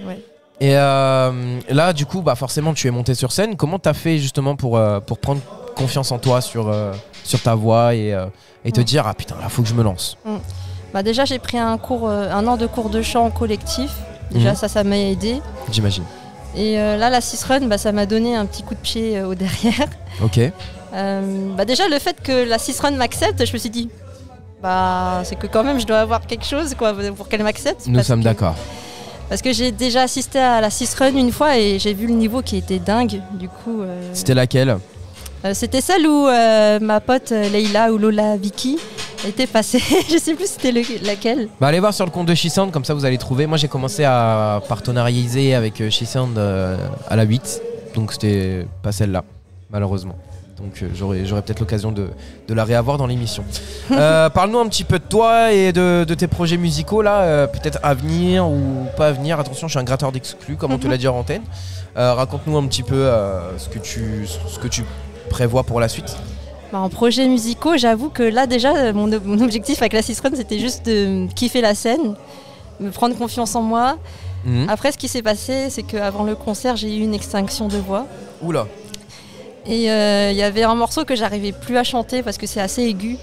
Ouais. Et là, du coup, forcément, tu es monté sur scène. Comment t'as fait justement pour prendre confiance en toi sur ta voix et te dire ah putain, là, faut que je me lance? Déjà, j'ai pris un an de cours de chant collectif. Déjà, ça m'a aidé. J'imagine. Et là, la 6 Run, ça m'a donné un petit coup de pied au derrière. Ok. Déjà, le fait que la 6 Run m'accepte, je me suis dit, c'est que quand même, je dois avoir quelque chose pour qu'elle m'accepte. Nous sommes d'accord. Parce que j'ai déjà assisté à la 6 Run une fois et j'ai vu le niveau qui était dingue. Du coup, c'était laquelle? C'était celle où ma pote Leïla ou Lola Vicky était passée. Je sais plus c'était laquelle. Allez voir sur le compte de She Sound, comme ça vous allez trouver. Moi j'ai commencé à partenariser avec She Sound à la 8. Donc c'était pas celle-là, malheureusement. Donc j'aurai peut-être l'occasion de la réavoir dans l'émission. Parle-nous un petit peu de toi et de tes projets musicaux là, peut-être à venir ou pas à venir. Attention, je suis un gratteur d'exclus, comme on te l'a dit en antenne. Raconte-nous un petit peu ce que tu prévois pour la suite. En projets musicaux, j'avoue que là déjà, mon objectif avec la 6 Run, c'était juste de kiffer la scène, me prendre confiance en moi. Après, ce qui s'est passé, c'est qu'avant le concert, j'ai eu une extinction de voix. Oula. Et il y avait un morceau que j'arrivais plus à chanter parce que c'est assez aigu.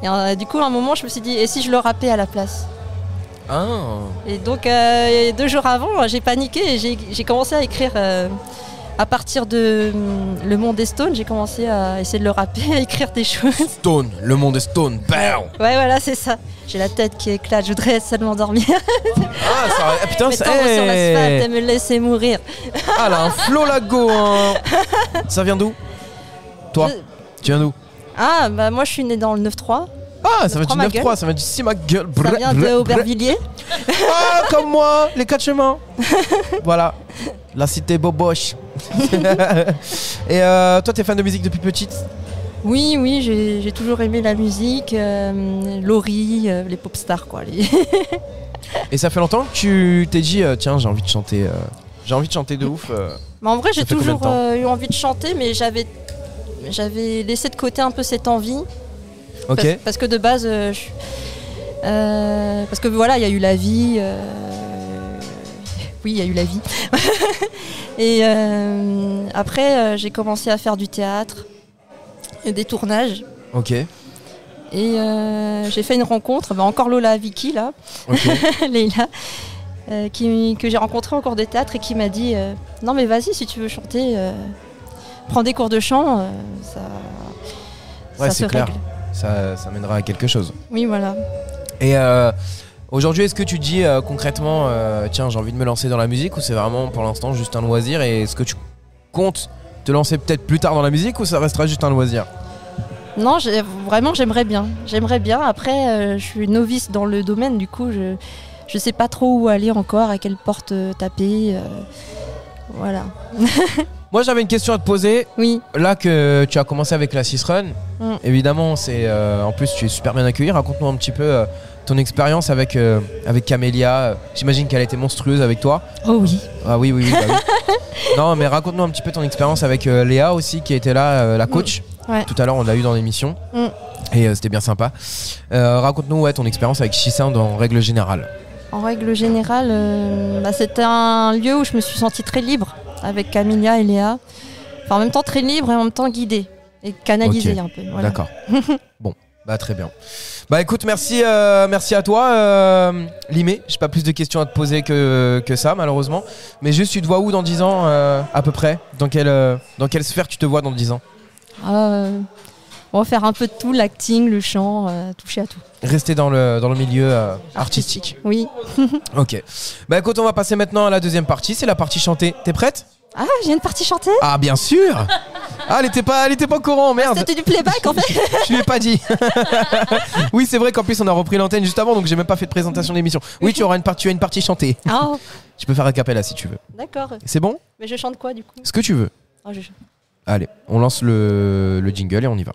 Et du coup, à un moment, je me suis dit, et si je le rappais à la place? Et donc, 2 jours avant, j'ai paniqué et j'ai commencé à écrire à partir de Le Monde est Stone, j'ai commencé à essayer de le rapper, à écrire des choses. Stone, le monde est Stone, bam. Ouais, voilà, c'est ça. J'ai la tête qui éclate, je voudrais seulement dormir. Ah, ça, putain, Mais ça. tomber sur l'asphalte et me laisser mourir. Ah, elle a un flow la go, hein. Ça vient d'où? Toi, tu viens d'où? Ah, bah moi je suis née dans le 9-3. Ah, ça vient du ma gueule. 9-3, ça vient du si ma gueule. Ça vient de Aubervilliers. Ah, comme moi, les 4 chemins. Voilà, la cité Boboche. Et toi, t'es fan de musique depuis petite? Oui, j'ai toujours aimé la musique, Laurie, les pop stars quoi. Et ça fait longtemps que tu t'es dit, tiens, j'ai envie de chanter. J'ai envie de chanter de ouf. Mais en vrai, j'ai Ça fait combien de toujours temps eu envie de chanter, mais j'avais laissé de côté un peu cette envie. Ok. Parce que de base, parce que voilà, il y a eu la vie. Oui, il y a eu la vie. Et après, j'ai commencé à faire du théâtre, et des tournages. Ok. Et j'ai fait une rencontre, encore Lola Vicky là, Ok. Leïla, que j'ai rencontrée en cours de théâtre et qui m'a dit non mais vas-y si tu veux chanter, prends des cours de chant, Ouais, ça se c'est clair. règle. Ça mènera à quelque chose. Oui voilà. Et aujourd'hui, est-ce que tu te dis concrètement, tiens, j'ai envie de me lancer dans la musique, ou c'est vraiment pour l'instant juste un loisir? Et est-ce que tu comptes te lancer peut-être plus tard dans la musique, ou ça restera juste un loisir? Non, vraiment j'aimerais bien. Après, je suis novice dans le domaine, du coup je sais pas trop où aller encore, à quelle porte taper. Voilà. Moi, j'avais une question à te poser. Oui. Là que tu as commencé avec la 6 Run, évidemment, c'est en plus tu es super bien accueilli. Raconte-nous un petit peu ton expérience avec Camélia. J'imagine qu'elle a été monstrueuse avec toi. Oh oui. Ah oui, bah oui. Non, mais raconte-nous un petit peu ton expérience avec Léa aussi, qui était là, la coach. Ouais. Tout à l'heure, on l'a eu dans l'émission. Et c'était bien sympa. Raconte-nous ton expérience avec Chisound en règle générale. En règle générale, c'était un lieu où je me suis sentie très libre avec Camélia et Léa. Enfin, en même temps très libre et en même temps guidée et canalisée Ok. un peu. Voilà. D'accord. Bon, bah très bien. Bah écoute, merci à toi, Limé. J'ai pas plus de questions à te poser que ça, malheureusement. Mais juste, tu te vois où dans 10 ans, à peu près? Dans quelle sphère tu te vois dans 10 ans? On va faire un peu de tout, l'acting, le chant, toucher à tout. Rester dans le milieu artistique. Oui. Ok. Bah écoute, on va passer maintenant à la deuxième partie. C'est la partie chantée. T'es prête? Ah, j'ai une partie chantée. Ah bien sûr. Ah, elle était pas au courant, merde. C'était du playback en fait. Je lui ai pas dit. Oui, c'est vrai qu'en plus on a repris l'antenne juste avant, donc j'ai même pas fait de présentation d'émission. Oui, tu as une partie chantée. Oh, Tu peux faire a cappella si tu veux. d'accord. C'est bon? Mais je chante quoi du coup? Ce que tu veux. Oh, Allez, on lance le jingle et on y va.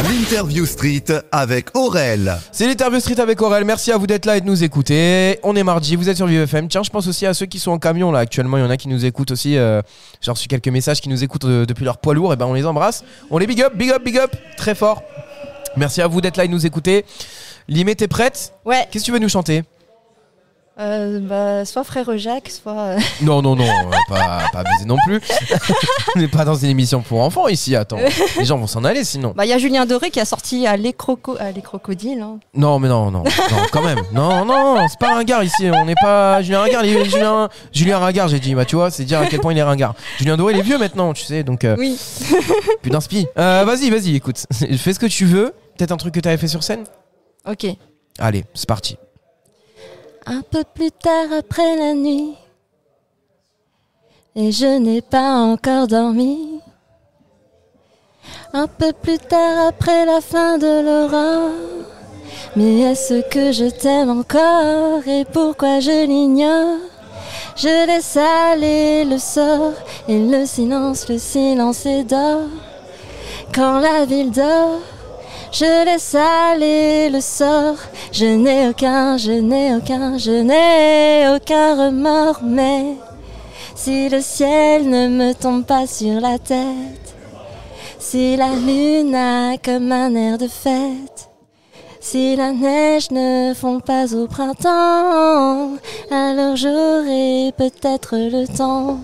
L'interview street avec Aurel. C'est l'interview street avec Aurel. Merci à vous d'être là et de nous écouter. On est mardi, vous êtes sur ViveFM. Tiens, je pense aussi à ceux qui sont en camion là actuellement. Il y en a qui nous écoutent aussi. J'ai reçu quelques messages qui nous écoutent depuis leur poids lourd. Et ben on les embrasse. On les big up, très fort. Merci à vous d'être là et de nous écouter. Limé, t'es prête? Ouais. Qu'est-ce que tu veux nous chanter? Soit Frère Jacques, soit. Non, pas abuser non plus. On n'est pas dans une émission pour enfants ici, attends. Les gens vont s'en aller sinon. Bah, il y a Julien Doré qui a sorti Les Crocodiles. Hein. Non, mais non, quand même. Non, c'est pas Ringard ici. On n'est pas Julien Ringard. Julien Ringard, j'ai dit. Bah, tu vois, c'est dire à quel point il est ringard. Julien Doré, il est vieux maintenant, tu sais. Donc, Oui. plus d'inspi. Vas-y, écoute. Fais ce que tu veux. Peut-être un truc que tu avais fait sur scène. Ok. Allez, c'est parti. Un peu plus tard après la nuit, et je n'ai pas encore dormi. Un peu plus tard après la fin de l'aurore, mais est-ce que je t'aime encore et pourquoi je l'ignore? Je laisse aller le sort et le silence est d'or. Quand la ville dort, je laisse aller le sort, je n'ai aucun remords, mais si le ciel ne me tombe pas sur la tête, si la lune a comme un air de fête, si la neige ne fond pas au printemps, alors j'aurai peut-être le temps.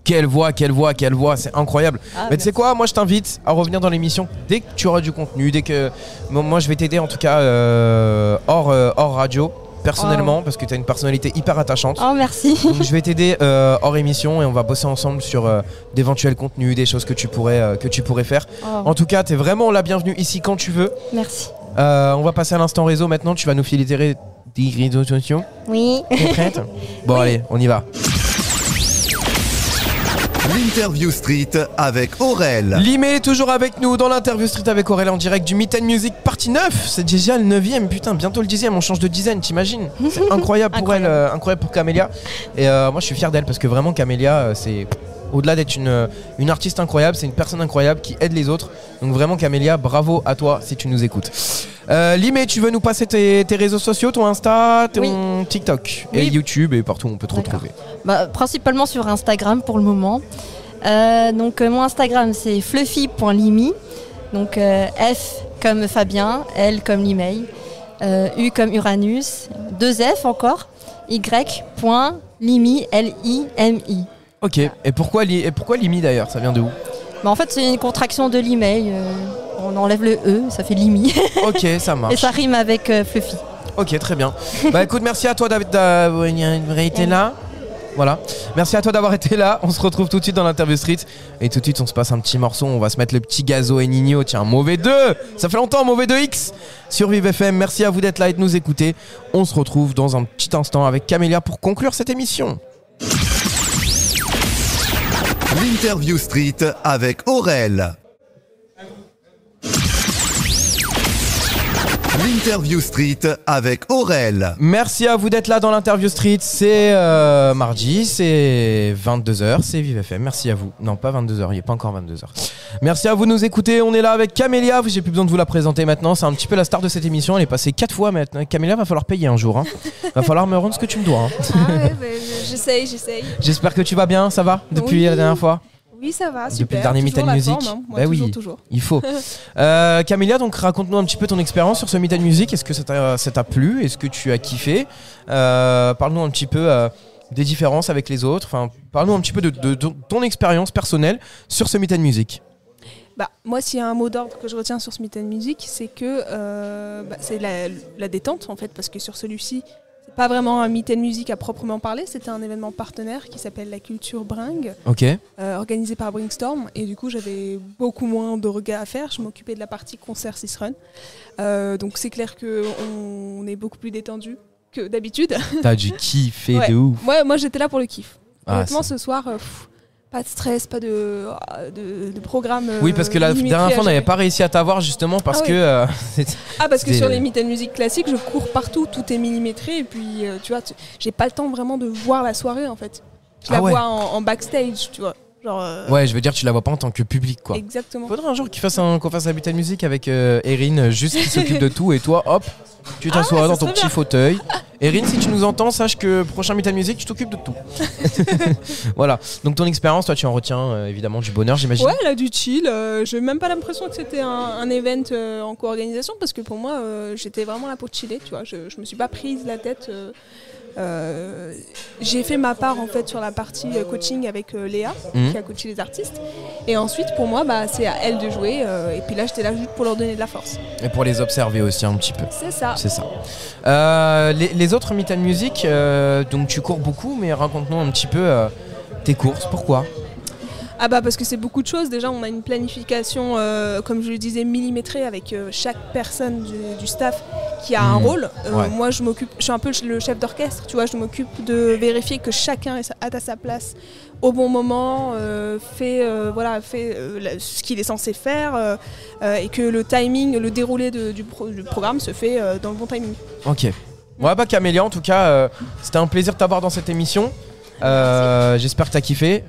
Quelle voix, c'est incroyable. Mais tu sais quoi, moi je t'invite à revenir dans l'émission dès que tu auras du contenu, dès que moi je vais t'aider en tout cas hors radio, personnellement parce que tu as une personnalité hyper attachante. Oh, merci. Donc je vais t'aider hors émission et on va bosser ensemble sur d'éventuels contenus, des choses que tu pourrais faire. Oh. En tout cas, tu es vraiment la bienvenue ici quand tu veux. Merci. On va passer à l'instant réseau maintenant. Tu vas nous filer des réseaux sociaux. Oui. T'es prête? Bon, allez, on y va. L'interview street avec Aurel. Limé est toujours avec nous dans l'interview street avec Aurel en direct du Meet and Music partie 9. C'est déjà le 9ème, putain, bientôt le 10ème, on change de dizaine, t'imagines? C'est incroyable pour elle, incroyable pour Camélia. Et moi je suis fier d'elle parce que vraiment Camélia, c'est au-delà d'être une artiste incroyable, c'est une personne incroyable qui aide les autres. Donc vraiment Camélia, bravo à toi si tu nous écoutes. Limé, tu veux nous passer tes réseaux sociaux, ton Insta, ton TikTok et YouTube et partout où on peut te retrouver? Principalement sur Instagram pour le moment. Donc mon Instagram c'est fluffy.limi. Donc F comme Fabien, L comme l'email, U comme Uranus, 2 F encore, Y.limi, L-I-M-I. Ok, et pourquoi Limi d'ailleurs? Ça vient de où? En fait c'est une contraction de l'email, on enlève le E, ça fait Limi. Ok, ça marche. Et ça rime avec Fluffy. Ok, très bien. Bah écoute, merci à toi d'avoir été là. Voilà. Merci à toi d'avoir été là. On se retrouve tout de suite dans l'interview street. Et tout de suite, on se passe un petit morceau. On va se mettre le petit Gazo et Nino. Tiens, Mauvais 2. Ça fait longtemps, Mauvais 2X sur Vive FM. Merci à vous d'être là et de nous écouter. On se retrouve dans un petit instant avec Camélia pour conclure cette émission. L'interview street avec Aurel. L'interview street avec Aurel. Merci à vous d'être là dans l'interview street. C'est mardi, c'est 22h, c'est Vive FM. Merci à vous. Non, pas 22h, il n'est pas encore 22h. Merci à vous de nous écouter. On est là avec Camélia. J'ai plus besoin de vous la présenter maintenant. C'est un petit peu la star de cette émission. Elle est passée 4 fois maintenant. Camélia, va falloir payer un jour. Va falloir me rendre ce que tu me dois. Ah ouais, j'essaye. J'espère que tu vas bien, ça va depuis la dernière fois? Oui, ça va, super. Depuis le dernier Meet and Music. Moi, toujours. Il faut. Camélia, donc raconte-nous un petit peu ton expérience sur ce Meet and Music. Est-ce que ça t'a plu? Est-ce que tu as kiffé? Parle-nous un petit peu des différences avec les autres. Enfin, parle-nous un petit peu de ton expérience personnelle sur ce Meet and Music. Moi, s'il y a un mot d'ordre que je retiens sur ce Meet and Music, c'est que c'est la détente, en fait, parce que sur celui-ci, c'est pas vraiment un Meet and Music à proprement parler, c'était un événement partenaire qui s'appelle la Culture Bring, organisé par Bringstorm, et du coup, j'avais beaucoup moins de regards à faire. Je m'occupais de la partie concert 6 Run. Donc, c'est clair qu'on est beaucoup plus détendu que d'habitude. T'as dû kiffer de ouf. Moi, j'étais là pour le kiff. Honnêtement, ce soir... pas de stress, pas de programme. Oui, parce que la dernière fois, on n'avait pas réussi à t'avoir justement parce que. Parce que sur les Meet and Music classiques, je cours partout, tout est millimétré. Et puis, tu vois, j'ai pas le temps vraiment de voir la soirée en fait. Je la vois en backstage, tu vois. Ouais, je veux dire, tu la vois pas en tant que public, quoi. Exactement. Faudrait un jour qu'on fasse un Meet and Music avec Erin, juste qui s'occupe de tout, et toi, hop, tu t'assois dans ton petit fauteuil. Erin, si tu nous entends, sache que prochain Meet and Music, tu t'occupes de tout. Voilà. Donc ton expérience, toi, tu en retiens évidemment du bonheur, j'imagine. Ouais, là, du chill. J'ai même pas l'impression que c'était un event en co-organisation, parce que pour moi, j'étais vraiment là pour chiller, tu vois. Je me suis pas prise la tête. J'ai fait ma part en fait sur la partie coaching avec Léa qui a coaché les artistes, et ensuite pour moi c'est à elle de jouer, et puis là j'étais là juste pour leur donner de la force et pour les observer aussi un petit peu. C'est ça. Les autres Meet and Music, donc tu cours beaucoup, mais raconte-nous un petit peu tes courses, pourquoi? Parce que c'est beaucoup de choses. Déjà, on a une planification, comme je le disais, millimétrée avec chaque personne du staff qui a un rôle. Moi, je suis un peu le chef d'orchestre, tu vois. Je m'occupe de vérifier que chacun est à sa place au bon moment, fait ce qu'il est censé faire, et que le timing, le déroulé du programme se fait dans le bon timing. Ok. Camélia, en tout cas, c'était un plaisir de t'avoir dans cette émission. J'espère que t'as kiffé.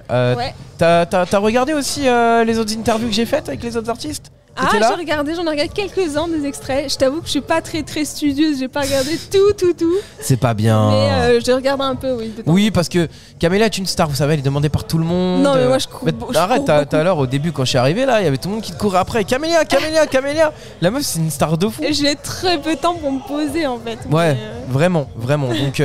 T'as regardé aussi les autres interviews que j'ai faites avec les autres artistes? J'en ai regardé quelques-uns des extraits. Je t'avoue que je suis pas très studieuse, j'ai pas regardé tout. C'est pas bien. Mais je regarde un peu, oui. Oui, parce que Camélia est une star, vous savez, elle est demandée par tout le monde. Non, mais moi je cours. Arrête, tout à l'heure, au début, quand je suis arrivé là, il y avait tout le monde qui te courait après. Camélia. La meuf, c'est une star de fou. J'ai très peu de temps pour me poser en fait. Ouais, vraiment. Donc,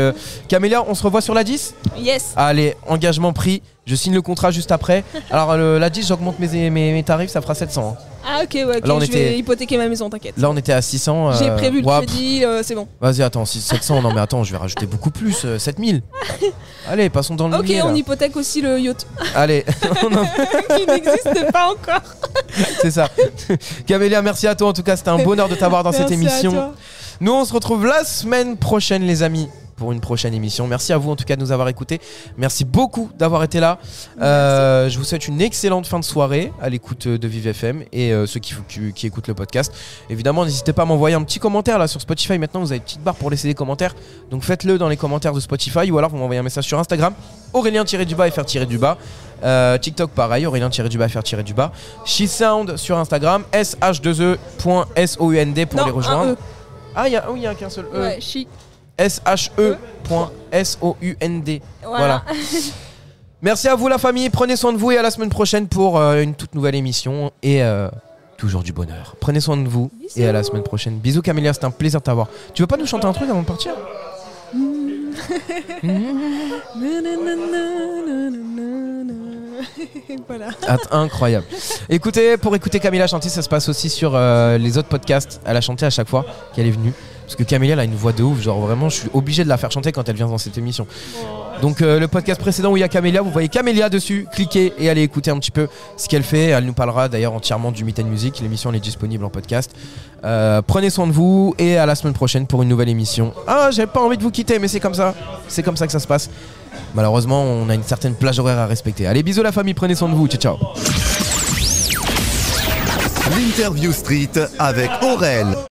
Camélia, on se revoit sur la 10 ? Yes. Allez, engagement pris. Je signe le contrat juste après. Alors la 10, j'augmente mes tarifs, ça fera 700. Hein. Ah ok, ouais, Là, je vais hypothéquer ma maison, t'inquiète. Là on était à 600. J'ai prévu le crédit, c'est bon. Vas-y, attends, 700, non mais attends, je vais rajouter beaucoup plus, 7000. Allez, passons dans le Ok, milieu, on là. hypothèque aussi le yacht. Allez, Qui n'existe pas encore. c'est ça. Camélia, merci à toi, en tout cas, c'était un bonheur de t'avoir dans cette Merci à émission. toi. Nous, on se retrouve la semaine prochaine, les amis, pour une prochaine émission. Merci à vous, en tout cas, de nous avoir écoutés. Merci beaucoup d'avoir été là. Je vous souhaite une excellente fin de soirée à l'écoute de Vive FM et ceux qui écoutent le podcast. Évidemment, n'hésitez pas à m'envoyer un petit commentaire là sur Spotify. Maintenant, vous avez une petite barre pour laisser des commentaires. Donc, faites-le dans les commentaires de Spotify ou alors vous m'envoyez un message sur Instagram. Aurélien-FR-FR. TikTok, pareil. Aurélien-FR-FR. SheSound sur Instagram. sh2e.sound pour Non, les rejoindre. un E. Ah, il y a qu'un seul E. Ouais, chic. she.sound. Voilà. Merci à vous la famille, prenez soin de vous et à la semaine prochaine pour une toute nouvelle émission et toujours du bonheur. Prenez soin de vous et à la semaine prochaine. Bisous Camélia, c'était un plaisir de t'avoir. Tu veux pas nous chanter un truc avant de partir? Voilà. Incroyable. Écoutez, pour écouter Camélia chanter, ça se passe aussi sur les autres podcasts. Elle a chanté à chaque fois qu'elle est venue. Parce que Camélia, elle a une voix de ouf. Genre vraiment, je suis obligé de la faire chanter quand elle vient dans cette émission. Donc le podcast précédent où il y a Camélia, vous voyez Camélia dessus. Cliquez et allez écouter un petit peu ce qu'elle fait. Elle nous parlera d'ailleurs entièrement du Meet & Music. L'émission elle est disponible en podcast. Prenez soin de vous et à la semaine prochaine pour une nouvelle émission. Ah, j'avais pas envie de vous quitter, mais c'est comme ça. C'est comme ça que ça se passe. Malheureusement, on a une certaine plage horaire à respecter. Allez, bisous la famille, prenez soin de vous. Ciao, ciao. L'Interview Street avec Aurel.